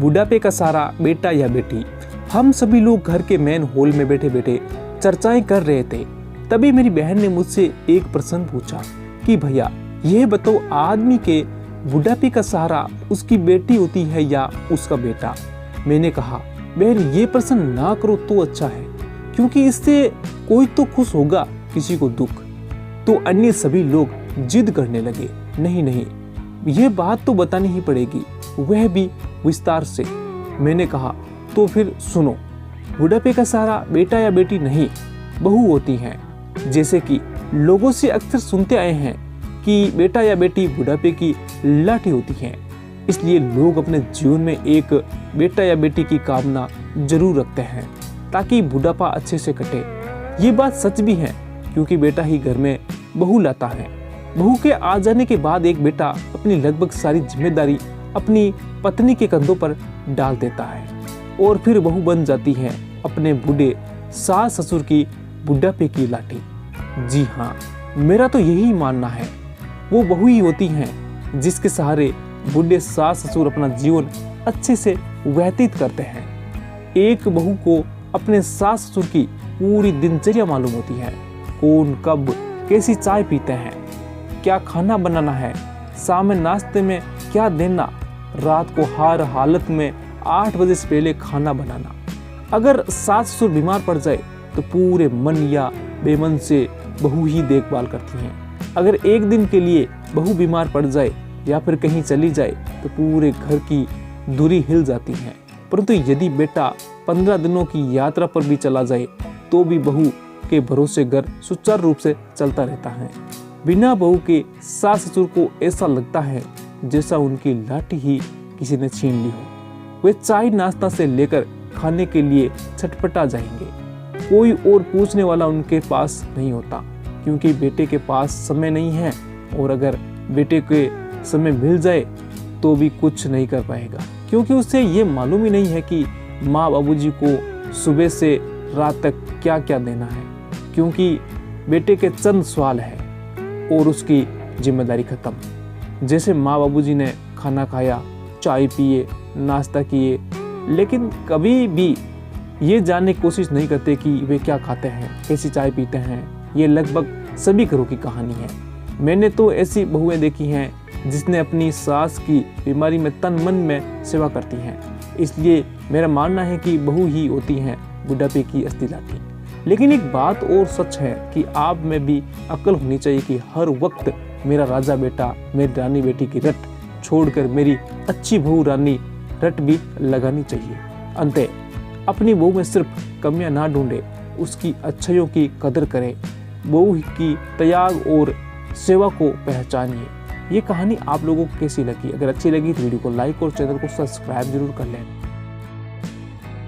बुढ़ापे का सहारा बेटा या बेटी। हम सभी लोग घर के मेन हॉल में बैठे बैठे चर्चाएं कर रहे थे। तभी मेरी बहन ने मुझसे एक प्रश्न पूछा कि भैया यह बताओ, आदमी के बुढ़ापे का सहारा उसकी बेटी होती है या उसका बेटा। मैंने कहा बहन ये प्रश्न ना करो तो अच्छा है, क्योंकि इससे कोई तो खुश होगा, किसी को दुख। तो अन्य सभी लोग जिद करने लगे, नहीं नहीं ये बात तो बतानी ही पड़ेगी, वह भी विस्तार से। मैंने कहा तो फिर सुनो, बुढ़ापे का सहारा बेटा या बेटी नहीं, बहू होती है। जैसे कि लोगों से अक्सर सुनते आए हैं कि बेटा या बेटी बुढ़ापे की लाठी होती है, इसलिए लोग अपने जीवन में एक बेटा या बेटी की कामना जरूर रखते हैं ताकि बुढ़ापा अच्छे से कटे। ये बात सच भी है, क्योंकि बेटा ही घर में बहू लाता है। बहू के आ जाने के बाद एक बेटा अपनी लगभग सारी जिम्मेदारी अपनी पत्नी के कंधों पर डाल देता है और फिर बहू बन जाती है अपने बूढ़े सास ससुर की बुढ़ापे की लाठी। जी हाँ, मेरा तो यही मानना है, वो बहू ही होती हैं जिसके सहारे बूढ़े सास ससुर अपना जीवन अच्छे से व्यतीत करते हैं। एक बहू को अपने सास ससुर की पूरी दिनचर्या मालूम होती है, कौन कब कैसी चाय पीते हैं, क्या खाना बनाना है, शाम में नाश्ते में क्या देना, रात को हर हालत में 8 बजे से पहले खाना बनाना। अगर सास ससुर बीमार पड़ जाए तो पूरे मन या बेमन से बहू ही देखभाल करती हैं। अगर एक दिन के लिए बहू बीमार पड़ जाए या फिर कहीं चली जाए तो पूरे घर की दूरी हिल जाती है। परंतु यदि बेटा 15 दिनों की यात्रा पर भी चला जाए तो भी बहू के भरोसे घर सुचारू रूप से चलता रहता है। बिना बहू के सास ससुर को ऐसा लगता है जैसा उनकी लाठी ही किसी ने छीन ली हो। वे चाय नाश्ता से लेकर खाने के लिए छटपटा जाएंगे, कोई और पूछने वाला उनके पास नहीं होता, क्योंकि बेटे के पास समय नहीं है, और अगर बेटे के समय मिल जाए तो भी कुछ नहीं कर पाएगा, क्योंकि उसे ये मालूम ही नहीं है कि माँ बाबूजी को सुबह से रात तक क्या क्या देना है, क्योंकि बेटे के चंद सवाल है और उसकी जिम्मेदारी खत्म। जैसे माँ बाबूजी ने खाना खाया, चाय पिए, नाश्ता किए, लेकिन कभी भी ये जानने की कोशिश नहीं करते कि वे क्या खाते हैं, कैसी चाय पीते हैं। ये लगभग सभी घरों की कहानी है। मैंने तो ऐसी बहुएं देखी हैं जिसने अपनी सास की बीमारी में तन मन में सेवा करती हैं। इसलिए मेरा मानना है कि बहू ही होती हैं बुढ़ापे की असली लाठी। लेकिन एक बात और सच है कि आप में भी अक्ल होनी चाहिए कि हर वक्त मेरा राजा बेटा, मेरी रानी बेटी की रट छोड़कर मेरी अच्छी बहू रानी रट भी लगानी चाहिए। अंते अपनी बहू में सिर्फ कमियां ना ढूंढे, उसकी अच्छाइयों की कदर करें, बहू की त्याग और सेवा को पहचानिए। ये कहानी आप लोगों को कैसी लगी? अगर अच्छी लगी तो वीडियो को लाइक और चैनल को सब्सक्राइब जरूर कर लें।